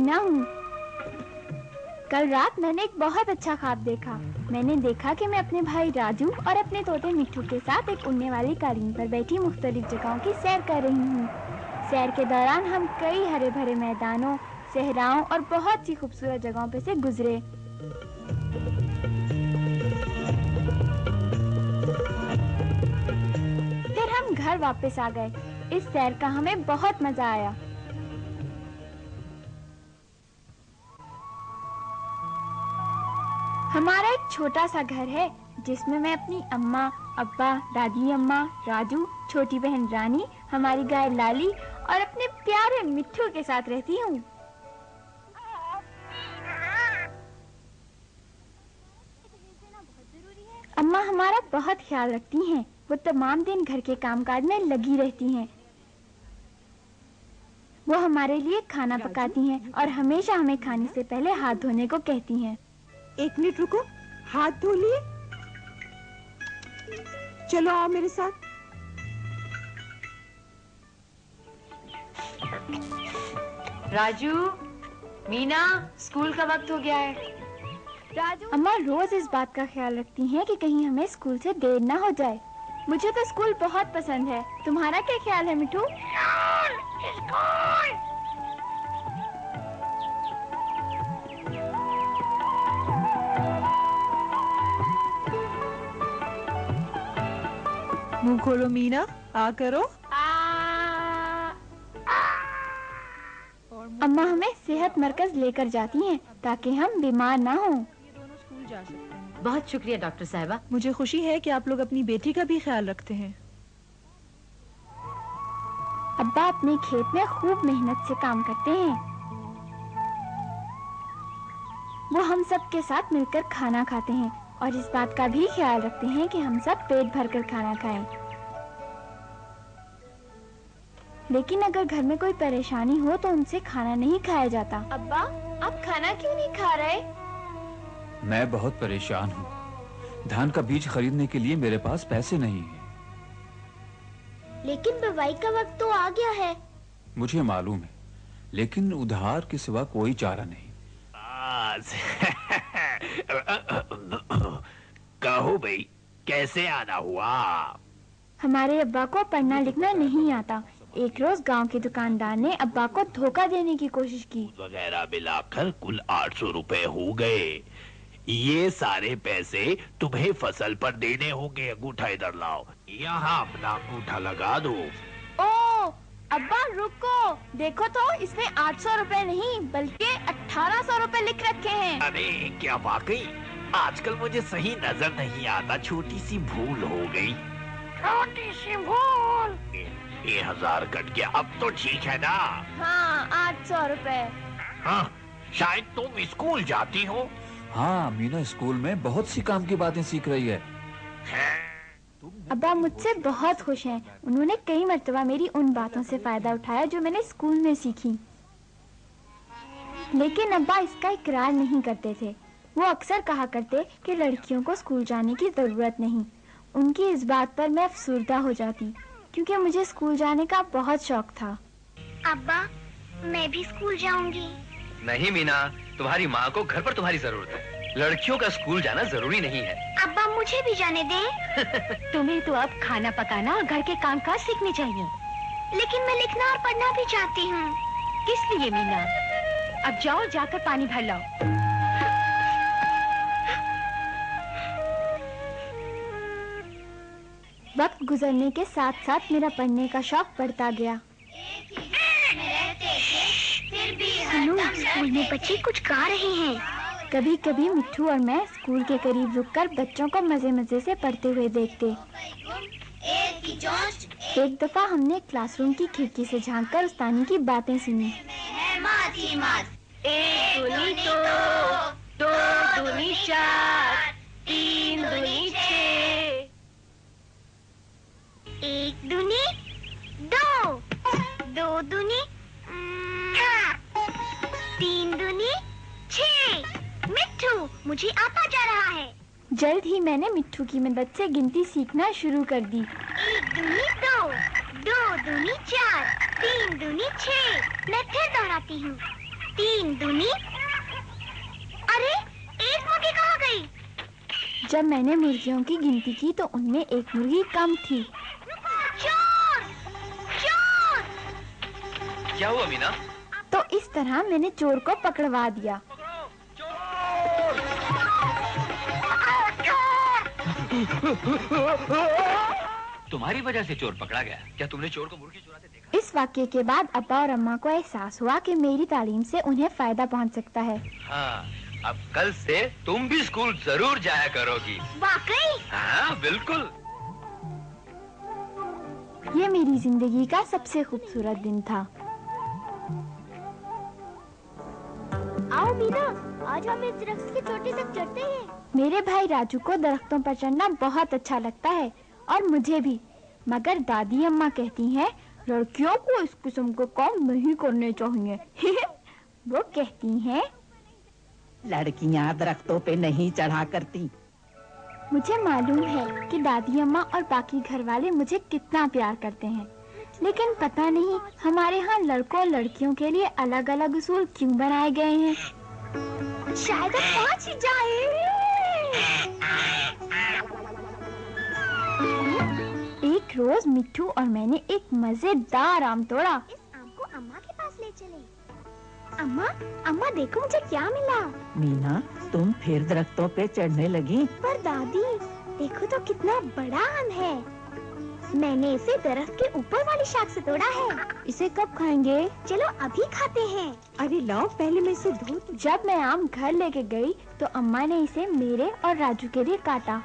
मीना हूँ। कल रात मैंने एक बहुत अच्छा ख्वाब देखा। मैंने देखा कि मैं अपने भाई राजू और अपने तोते मिट्ठू के साथ एक उड़ने वाली कालीन पर बैठी मुख्तलिफ जगहों की सैर कर रही हूँ। सैर के दौरान हम कई हरे भरे मैदानों, सहराओं और बहुत सी खूबसूरत जगहों पे से गुजरे। फिर हम घर वापस आ गए। इस सैर का हमें बहुत मजा आया। हमारा एक छोटा सा घर है जिसमें मैं अपनी अम्मा, अब्बा, दादी अम्मा, राजू, छोटी बहन रानी, हमारी गाय लाली और अपने प्यारे मिट्ठू के साथ रहती हूँ। अम्मा हमारा बहुत ख्याल रखती हैं। वो तमाम दिन घर के कामकाज में लगी रहती हैं। वो हमारे लिए खाना पकाती हैं और हमेशा हमें खाने से पहले हाथ धोने को कहती हैं। एक मिनट रुको, हाथ धो लिए? चलो आओ मेरे साथ। राजू, मीना, स्कूल का वक्त हो गया है। राजू, अम्मा रोज इस बात का ख्याल रखती हैं कि कहीं हमें स्कूल से देर ना हो जाए। मुझे तो स्कूल बहुत पसंद है। तुम्हारा क्या ख्याल है मिठू? मुंह खोलो मीना, आ करो। अम्मा हमें सेहत मरकज लेकर जाती हैं ताकि हम बीमार ना हों। ये दोनों स्कूल जा सकते हैं। बहुत शुक्रिया डॉक्टर साहिबा। मुझे खुशी है कि आप लोग अपनी बेटी का भी ख्याल रखते हैं। अब्बा अपने खेत में खूब मेहनत से काम करते हैं। वो हम सब के साथ मिलकर खाना खाते हैं और इस बात का भी ख्याल रखते हैं कि हम सब पेट भरकर खाना खाएं। लेकिन अगर घर में कोई परेशानी हो तो उनसे खाना नहीं खाया जाता। अब्बा, आप खाना क्यों नहीं खा रहे? मैं बहुत परेशान हूँ। धान का बीज खरीदने के लिए मेरे पास पैसे नहीं हैं। लेकिन बुवाई का वक्त तो आ गया है। मुझे मालूम है, लेकिन उधार के सिवा कोई चारा नहीं। कहो भाई, कैसे आना हुआ? हमारे अब्बा को पढ़ना लिखना नहीं आता। एक रोज गांव के दुकानदार ने अब्बा को धोखा देने की कोशिश की। वगैरह मिलाकर कुल 800 रुपए हो गए। ये सारे पैसे तुम्हें फसल पर देने होंगे। अंगूठा इधर लाओ, यहाँ अपना अंगूठा लगा दो। ओ अब्बा रुको, देखो तो इसमें 800 रुपए नहीं बल्कि 1800 रुपए लिख रखे हैं। अरे क्या वाकई? आजकल मुझे सही नजर नहीं आता। छोटी सी भूल हो गई। छोटी सी भूल। ये 1000 कट गया। अब तो ठीक है ना? हाँ, 800 रुपए। हाँ, शायद तुम स्कूल जाती हो। हाँ, मीना स्कूल में बहुत सी काम की बातें सीख रही है। अब्बा मुझसे बहुत खुश हैं। उन्होंने कई मर्तबा मेरी उन बातों से फायदा उठाया जो मैंने स्कूल में सीखी। लेकिन अब्बा इसका इकरार नहीं करते थे। वो अक्सर कहा करते कि लड़कियों को स्कूल जाने की जरूरत नहीं। उनकी इस बात पर मैं अफसुर्दा हो जाती क्योंकि मुझे स्कूल जाने का बहुत शौक था। अब्बा, मैं भी स्कूल जाऊंगी। नहीं मीना, तुम्हारी माँ को घर पर तुम्हारी जरूरत है। लड़कियों का स्कूल जाना जरूरी नहीं है। अब्बा मुझे भी जाने दें। तुम्हें तो अब खाना पकाना और घर के कामकाज सीखने चाहिए। लेकिन मैं लिखना और पढ़ना भी चाहती हूँ। किस लिए मीना? अब जाओ, जाकर पानी भर लाओ। वक्त गुजरने के साथ साथ मेरा पढ़ने का शौक बढ़ता गया। सुनो, स्कूल में बच्चे कुछ गा रहे हैं। कभी कभी मिट्ठू और मैं स्कूल के करीब रुककर बच्चों को मजे मजे से पढ़ते हुए देखते। एक दफा हमने क्लासरूम की खिड़की से झांककर उस्तानी की बातें सुनी। एक दूनी दो दूनी 4, 3 दूनी 6। 1 दूनी 2, 2 दूनी 3 दूनी 6। मिट्ठू, मुझे आता जा रहा है। जल्द ही मैंने मिट्ठू की मदद से गिनती सीखना शुरू कर दी। 1 दूनी 2, 2 दूनी 4, 3 दूनी 6। मैं फिर दोहराती हूँ। 3 दूनी। अरे एक मुर्गी कहाँ गई? जब मैंने मुर्गियों की गिनती की तो उनमें एक मुर्गी कम थी। चोर! चोर! क्या हुआ मीना? तो इस तरह मैंने चोर को पकड़वा दिया। तुम्हारी वजह से चोर पकड़ा गया। क्या तुमने चोर को मुर्गी चुराते देखा? इस वाक्य के बाद अब्बा और अम्मा को एहसास हुआ कि मेरी तालीम से उन्हें फायदा पहुंच सकता है। हाँ, अब कल से तुम भी स्कूल जरूर जाया करोगी। वाकई? हाँ बिल्कुल। ये मेरी जिंदगी का सबसे खूबसूरत दिन था। आओ मीना, आज हम इस दरख्त की चोटी तक चढ़ते हैं। मेरे भाई राजू को दरख्तों पर चढ़ना बहुत अच्छा लगता है और मुझे भी, मगर दादी अम्मा कहती हैं लड़कियों को इस किस्म के काम नहीं करने चाहिए। वो कहती हैं लड़कियां दरख्तों पे नहीं चढ़ा करती। मुझे मालूम है कि दादी अम्मा और बाकी घर वाले मुझे कितना प्यार करते हैं, लेकिन पता नहीं हमारे यहाँ लड़कों और लड़कियों के लिए अलग अलग उसूल क्यों बनाए गए हैं। शायद हम पहुंच ही जाए। एक रोज मिट्ठू और मैंने एक मजेदार आम तोड़ा। इस आम को अम्मा के पास ले चले। अम्मा, अम्मा देखो मुझे क्या मिला। मीना, तुम फिर दरख्तों पे चढ़ने लगी? पर दादी देखो तो कितना बड़ा आम है। मैंने इसे दरख्त के ऊपर वाली शाख से तोड़ा है। इसे कब खाएंगे? चलो अभी खाते हैं। अरे लाओ, पहले मैं इसे धो। जब मैं आम घर लेके गई तो अम्मा ने इसे मेरे और राजू के लिए काटा